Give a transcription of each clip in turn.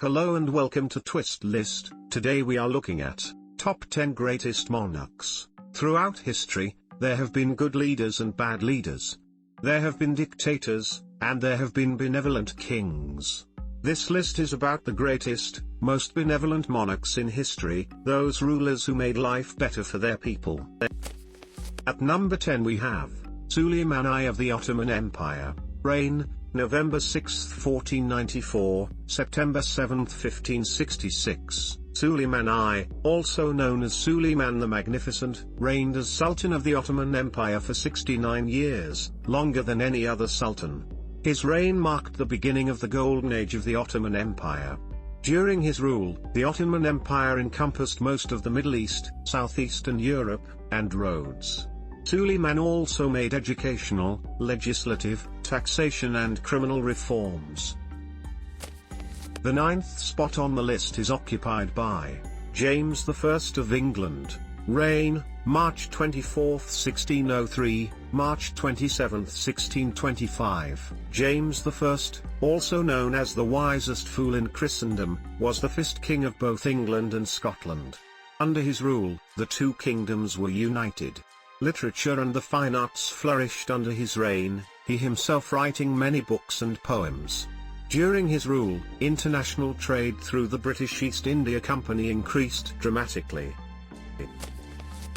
Hello and welcome to Twist List. Today we are looking at Top 10 Greatest Monarchs. Throughout history, there have been good leaders and bad leaders. There have been dictators, and there have been benevolent kings. This list is about the greatest, most benevolent monarchs in history, those rulers who made life better for their people. At number 10 we have Suleiman I of the Ottoman Empire. Reign, November 6, 1494, September 7, 1566. Suleiman I, also known as Suleiman the Magnificent, reigned as Sultan of the Ottoman Empire for 69 years, longer than any other sultan. His reign marked the beginning of the Golden Age of the Ottoman Empire. During his rule, the Ottoman Empire encompassed most of the Middle East, southeastern Europe, and Rhodes. Suleiman also made educational, legislative, taxation and criminal reforms. The 9th spot on the list is occupied by James I of England. Reign, March 24, 1603, March 27, 1625. James I, also known as the wisest fool in Christendom, was the first king of both England and Scotland. Under his rule, the two kingdoms were united. Literature and the fine arts flourished under his reign, he himself writing many books and poems. During his rule, international trade through the British East India Company increased dramatically.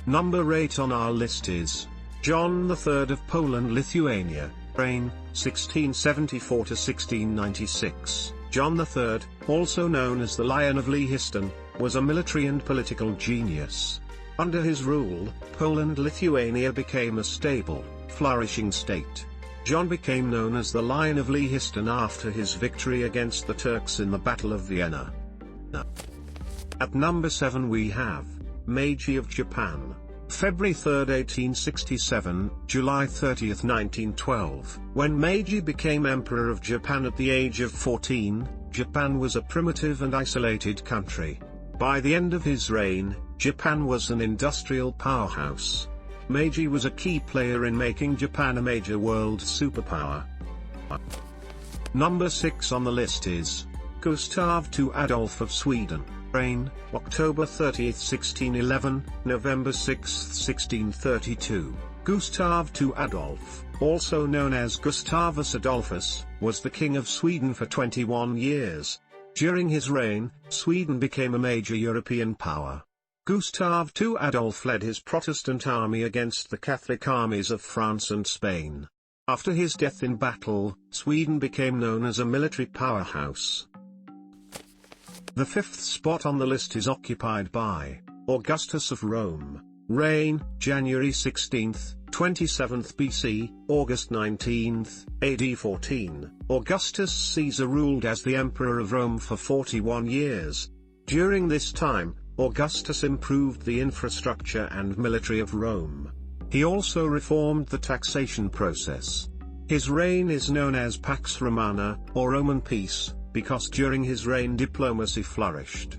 Number 8 on our list is John III of Poland-Lithuania. Reign, 1674 to 1696. John III, also known as the Lion of Lehiston, was a military and political genius. Under his rule, Poland-Lithuania became a stable, flourishing state. John became known as the Lion of Lehiston after his victory against the Turks in the Battle of Vienna. At number 7 we have Meiji of Japan. February 3, 1867, July 30, 1912. When Meiji became Emperor of Japan at the age of 14, Japan was a primitive and isolated country. By the end of his reign, Japan was an industrial powerhouse. Meiji was a key player in making Japan a major world superpower. Number 6 on the list is Gustav II Adolf of Sweden. Reign, October 30, 1611, November 6, 1632. Gustav II Adolf, also known as Gustavus Adolphus, was the King of Sweden for 21 years. During his reign, Sweden became a major European power. Gustav II Adolf led his Protestant army against the Catholic armies of France and Spain. After his death in battle, Sweden became known as a military powerhouse. The 5th spot on the list is occupied by Augustus of Rome. Reign, January 16th, 27th BC, August 19th, AD 14. Augustus Caesar ruled as the Emperor of Rome for 41 years. During this time, Augustus improved the infrastructure and military of Rome. He also reformed the taxation process. His reign is known as Pax Romana, or Roman peace, because during his reign diplomacy flourished.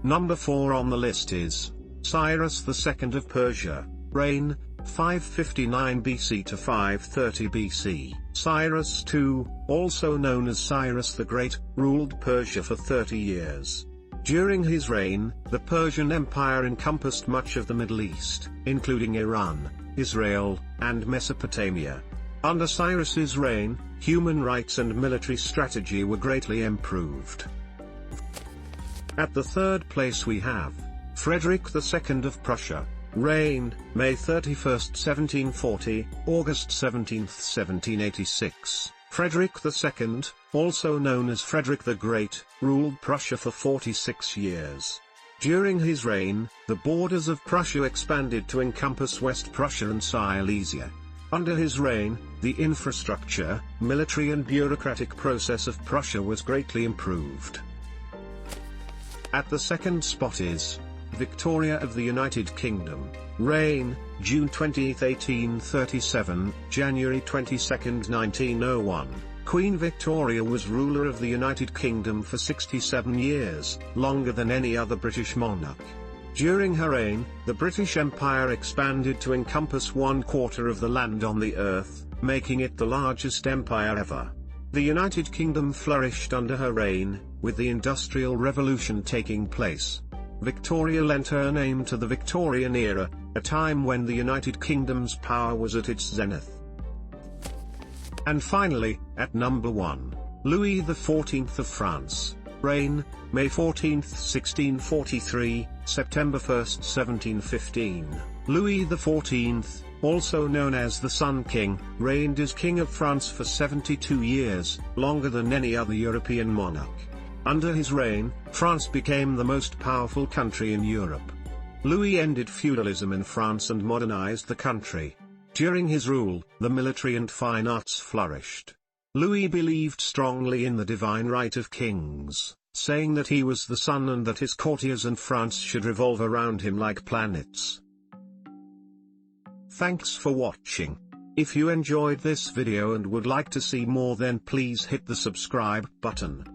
Number 4 on the list is Cyrus II of Persia. Reign, 559 BC to 530 BC. Cyrus II, also known as Cyrus the Great, ruled Persia for 30 years. During his reign, the Persian Empire encompassed much of the Middle East, including Iran, Israel, and Mesopotamia. Under Cyrus's reign, human rights and military strategy were greatly improved. At the 3rd place we have Frederick II of Prussia. Reign, May 31, 1740, August 17, 1786. Frederick II, also known as Frederick the Great, ruled Prussia for 46 years. During his reign, the borders of Prussia expanded to encompass West Prussia and Silesia. Under his reign, the infrastructure, military and bureaucratic process of Prussia was greatly improved. At the 2nd spot is Victoria of the United Kingdom. Reign, June 20, 1837, January 22, 1901. Queen Victoria was ruler of the United Kingdom for 67 years, longer than any other British monarch. During her reign, the British Empire expanded to encompass 1/4 of the land on the earth, making it the largest empire ever. The United Kingdom flourished under her reign, with the Industrial Revolution taking place. Victoria lent her name to the Victorian era, a time when the United Kingdom's power was at its zenith. And finally, at number 1, Louis XIV of France. Reign, May 14, 1643, September 1, 1715. Louis XIV, also known as the Sun King, reigned as King of France for 72 years, longer than any other European monarch. Under his reign, France became the most powerful country in Europe. Louis ended feudalism in France and modernized the country. During his rule, the military and fine arts flourished. Louis believed strongly in the divine right of kings, saying that he was the sun and that his courtiers and France should revolve around him like planets. Thanks for watching. If you enjoyed this video and would like to see more, then please hit the subscribe button.